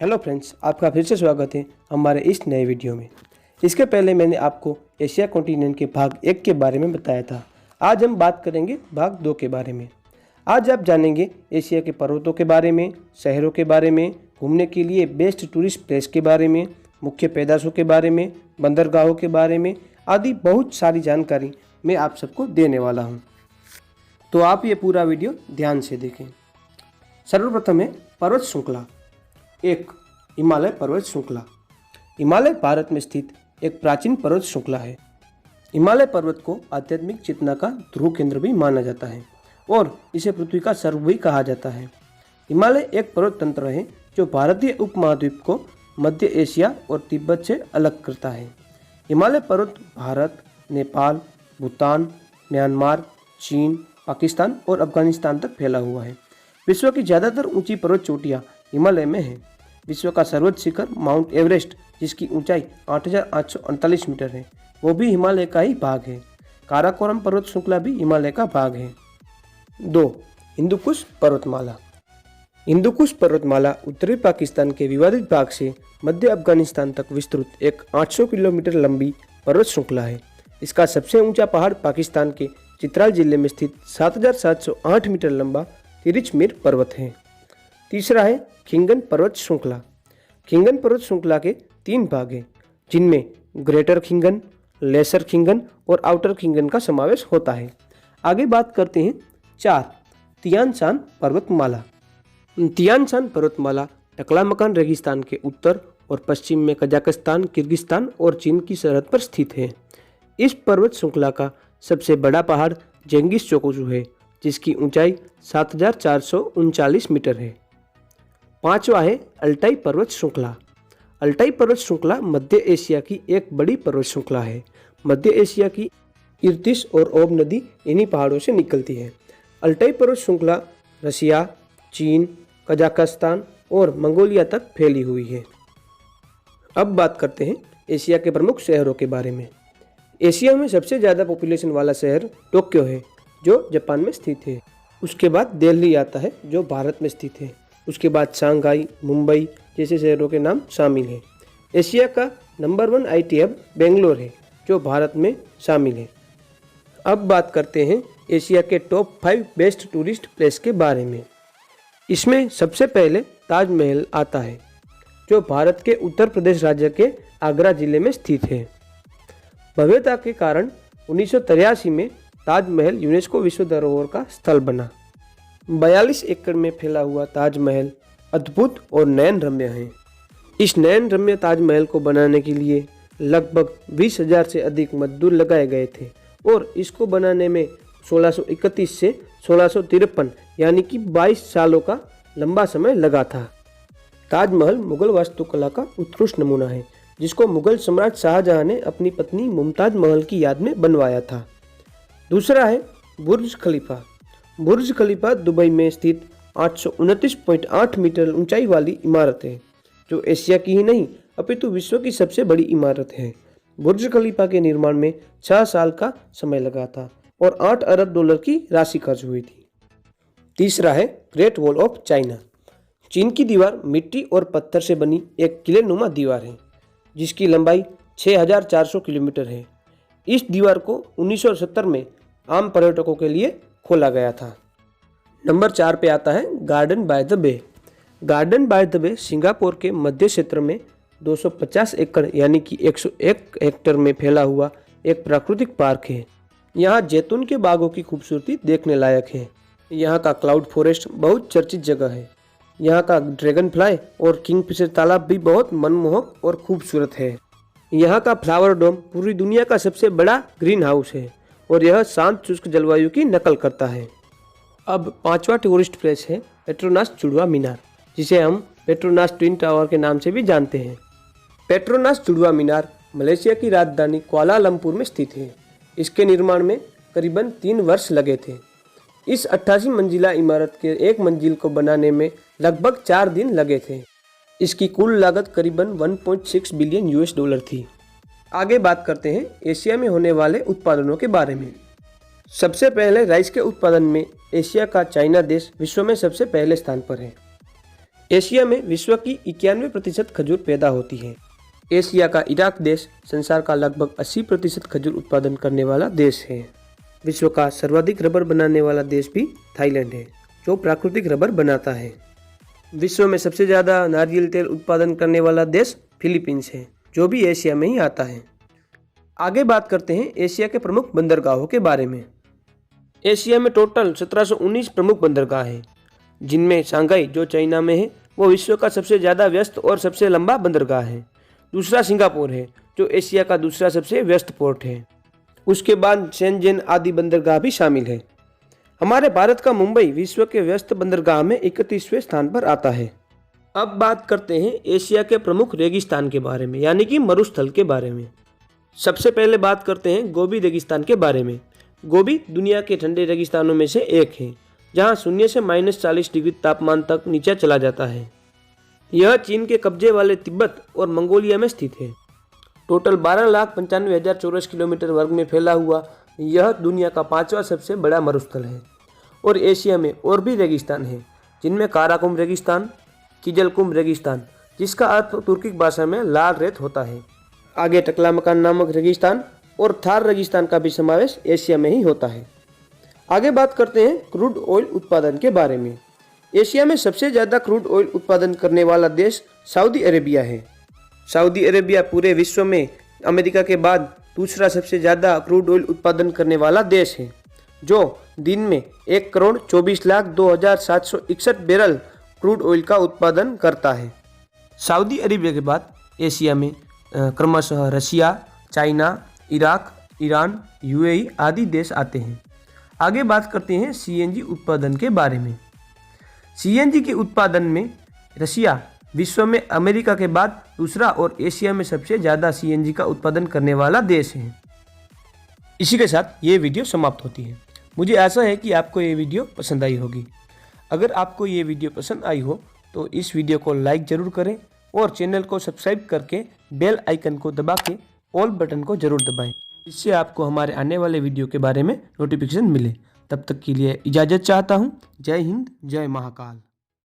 Hello friends, आपका फिर से स्वागत है हमारे इस नए वीडियो में। इसके पहले मैंने आपको एशिया कॉन्टिनेंट के भाग 1 के बारे में बताया था। आज हम बात करेंगे भाग 2 के बारे में। आज आप जानेंगे एशिया के पर्वतों के बारे में, शहरों के बारे में, घूमने के लिए बेस्ट टूरिस्ट प्लेस के बारे में, मुख्य पैदाशों के बारे में, बंदरगाहों के बारे में आदि बहुत सारी जानकारी मैं आप सबको देने वाला हूँ। तो आप ये पूरा वीडियो ध्यान से देखें। सर्वप्रथम है पर्वत श्रृंखला। 1. हिमालय पर्वत श्रृंखला। हिमालय भारत में स्थित एक प्राचीन पर्वत श्रृंखला है। हिमालय पर्वत को आध्यात्मिक चेतना का ध्रुव केंद्र भी माना जाता है और इसे पृथ्वी का सर्व भी कहा जाता है। हिमालय एक पर्वत तंत्र है जो भारतीय उपमहाद्वीप को मध्य एशिया और तिब्बत से अलग करता है। हिमालय पर्वत भारत, नेपाल, भूटान, म्यांमार, चीन, पाकिस्तान और अफगानिस्तान तक फैला हुआ है। विश्व की ज़्यादातर ऊंची पर्वत चोटियाँ हिमालय में है। विश्व का सर्वोच्च शिखर माउंट एवरेस्ट, जिसकी ऊंचाई 8,848 मीटर है, वो भी हिमालय का ही भाग है। काराकोरम पर्वत श्रृंखला भी हिमालय का भाग है। 2. हिंदुकुश पर्वतमाला। हिंदुकुश पर्वतमाला उत्तरी पाकिस्तान के विवादित भाग से मध्य अफगानिस्तान तक विस्तृत एक 800 किलोमीटर लंबी पर्वत श्रृंखला है। इसका सबसे ऊंचा पहाड़ पाकिस्तान के चित्राल जिले में स्थित 7,708 मीटर लंबा तिरिचमीर पर्वत है। तीसरा है खिंगन पर्वत श्रृंखला। खिंगन पर्वत श्रृंखला के 3 भाग हैं, जिनमें ग्रेटर खिंगन, लेसर खिंगन और आउटर खिंगन का समावेश होता है। आगे बात करते हैं 4. तियान शान पर्वतमाला। तियान शान पर्वतमाला टकलामकान रेगिस्तान के उत्तर और पश्चिम में कजाकिस्तान, किर्गिस्तान और चीन की सरहद पर स्थित है। इस पर्वत श्रृंखला का सबसे बड़ा पहाड़ जेंगिस चोगुजू है, जिसकी ऊंचाई 7,439 मीटर है। 5वां है अल्टाई पर्वत श्रृंखला। अल्टाई पर्वत श्रृंखला मध्य एशिया की एक बड़ी पर्वत श्रृंखला है। मध्य एशिया की इर्तिश और ओब नदी इन्हीं पहाड़ों से निकलती है। अल्टाई पर्वत श्रृंखला रसिया, चीन, कजाकिस्तान और मंगोलिया तक फैली हुई है। अब बात करते हैं एशिया के प्रमुख शहरों के बारे में। एशिया में सबसे ज़्यादा पॉपुलेशन वाला शहर टोक्यो है, जो जापान में स्थित है। उसके बाद दिल्ली आता है, जो भारत में स्थित है। उसके बाद शंघाई, मुंबई जैसे शहरों के नाम शामिल हैं। एशिया का नंबर 1 IT हब बेंगलोर है, जो भारत में शामिल है। अब बात करते हैं एशिया के टॉप 5 बेस्ट टूरिस्ट प्लेस के बारे में। इसमें सबसे पहले ताजमहल आता है, जो भारत के उत्तर प्रदेश राज्य के आगरा जिले में स्थित है। भव्यता के कारण 1983 में ताजमहल यूनेस्को विश्व धरोहर का स्थल बना। 42 एकड़ में फैला हुआ ताजमहल अद्भुत और नयन रम्य है। इस नयन रम्य ताजमहल को बनाने के लिए लगभग 20,000 से अधिक मजदूर लगाए गए थे और इसको बनाने में 1631 से 1653 यानी कि 22 सालों का लंबा समय लगा था। ताजमहल मुगल वास्तुकला का उत्कृष्ट नमूना है, जिसको मुगल सम्राट शाहजहां ने अपनी पत्नी मुमताज महल की याद में बनवाया था। दूसरा है बुर्ज खलीफा। बुर्ज खलीफा दुबई में स्थित 829.8 मीटर ऊंचाई वाली इमारत है, जो एशिया की ही नहीं अपितु विश्व की सबसे बड़ी इमारत है। बुर्ज खलीफा के निर्माण में 6 साल का समय लगा था और $8 अरब की राशि खर्च हुई थी। तीसरा है ग्रेट वॉल ऑफ चाइना। चीन की दीवार मिट्टी और पत्थर से बनी एक किलेनुमा दीवार है, जिसकी लंबाई 6,400 किलोमीटर है। इस दीवार को 1970 में आम पर्यटकों के लिए खोला गया था। नंबर 4 पे आता है garden by the bay. Garden by the bay Singapore के मध्य क्षेत्र में 250 एकड़ यानी कि 101 हेक्टेयर में फैला हुआ एक प्राकृतिक पार्क है। यहाँ जैतून के बागों की खूबसूरती देखने लायक है। यहाँ का क्लाउड फॉरेस्ट बहुत चर्चित जगह है। यहाँ का ड्रैगन फ्लाई और किंगफिशर तालाब भी बहुत मनमोहक और खूबसूरत है। यहाँ का फ्लावर डोम पूरी दुनिया का सबसे बड़ा ग्रीन हाउस है और यह शांत शुष्क जलवायु की नकल करता है। अब 5वां टूरिस्ट प्लेस है पेट्रोनास जुड़वा मीनार, जिसे हम पेट्रोनास ट्विन टावर के नाम से भी जानते हैं। पेट्रोनास जुड़वा मीनार मलेशिया की राजधानी कुआलालंपुर में स्थित है। इसके निर्माण में करीबन 3 वर्ष लगे थे। इस 88 मंजिला इमारत के एक मंजिल को बनाने में लगभग 4 दिन लगे थे। इसकी कुल लागत करीबन 1.6 बिलियन $US थी। आगे बात करते हैं एशिया में होने वाले उत्पादनों के बारे में। सबसे पहले राइस के उत्पादन में एशिया का चाइना देश विश्व में सबसे पहले स्थान पर है। एशिया में विश्व की 91% खजूर पैदा होती है। एशिया का इराक देश संसार का लगभग 80% खजूर उत्पादन करने वाला देश है। विश्व का सर्वाधिक रबर बनाने वाला देश भी थाईलैंड है, जो प्राकृतिक रबर बनाता है। विश्व में सबसे ज़्यादा नारियल तेल उत्पादन करने वाला देश फिलीपींस है, जो भी एशिया में ही आता है। आगे बात करते हैं एशिया के प्रमुख बंदरगाहों के बारे में। एशिया में टोटल 1719 प्रमुख बंदरगाह हैं, जिनमें शंघाई, जो चाइना में है, वो विश्व का सबसे ज़्यादा व्यस्त और सबसे लंबा बंदरगाह है। दूसरा सिंगापुर है, जो एशिया का दूसरा सबसे व्यस्त पोर्ट है। उसके बाद शेनज़ेन आदि बंदरगाह भी शामिल है। हमारे भारत का मुंबई विश्व के व्यस्त बंदरगाह में 31वें स्थान पर आता है। अब बात करते हैं एशिया के प्रमुख रेगिस्तान के बारे में, यानी कि मरुस्थल के बारे में। सबसे पहले बात करते हैं गोबी रेगिस्तान के बारे में। गोबी दुनिया के ठंडे रेगिस्तानों में से एक है, जहां 0 से -40 डिग्री तापमान तक नीचे चला जाता है। यह चीन के कब्जे वाले तिब्बत और मंगोलिया में स्थित है। टोटल 12,95,000 चौरस किलोमीटर वर्ग में फैला हुआ यह दुनिया का 5वां सबसे बड़ा मरुस्थल है। और एशिया में और भी रेगिस्तान है, जिनमें काराकोरम रेगिस्तान, किजलकुम रेगिस्तान, जिसका अर्थ तुर्की भाषा में लाल रेत होता है। आगे टकलामकान नामक रेगिस्तान और थार रेगिस्तान का भी समावेश एशिया में ही होता है। आगे बात करते हैं क्रूड ऑयल उत्पादन के बारे में। एशिया में सबसे ज़्यादा क्रूड ऑयल उत्पादन करने वाला देश सऊदी अरेबिया है। सऊदी अरेबिया पूरे विश्व में अमेरिका के बाद दूसरा सबसे ज़्यादा क्रूड ऑयल उत्पादन करने वाला देश है, जो दिन में 1,24,02,761 बैरल क्रूड ऑयल का उत्पादन करता है। सऊदी अरेबिया के बाद एशिया में क्रमशः Russia, China, Iraq, Iran, UAE आदि देश आते हैं। आगे बात करते हैं सीएनजी उत्पादन के बारे में। सीएनजी के उत्पादन में रशिया विश्व में अमेरिका के बाद दूसरा और एशिया में सबसे ज़्यादा सीएनजी का उत्पादन करने वाला देश है। इसी के साथ ये वीडियो समाप्त होती है। मुझे आशा है कि आपको ये वीडियो पसंद आई होगी। अगर आपको ये वीडियो पसंद आई हो तो इस वीडियो को लाइक ज़रूर करें और चैनल को सब्सक्राइब करके बेल आइकन को दबा के ऑल बटन को ज़रूर दबाएं। इससे आपको हमारे आने वाले वीडियो के बारे में नोटिफिकेशन मिले। तब तक के लिए इजाज़त चाहता हूँ। जय हिंद, जय महाकाल।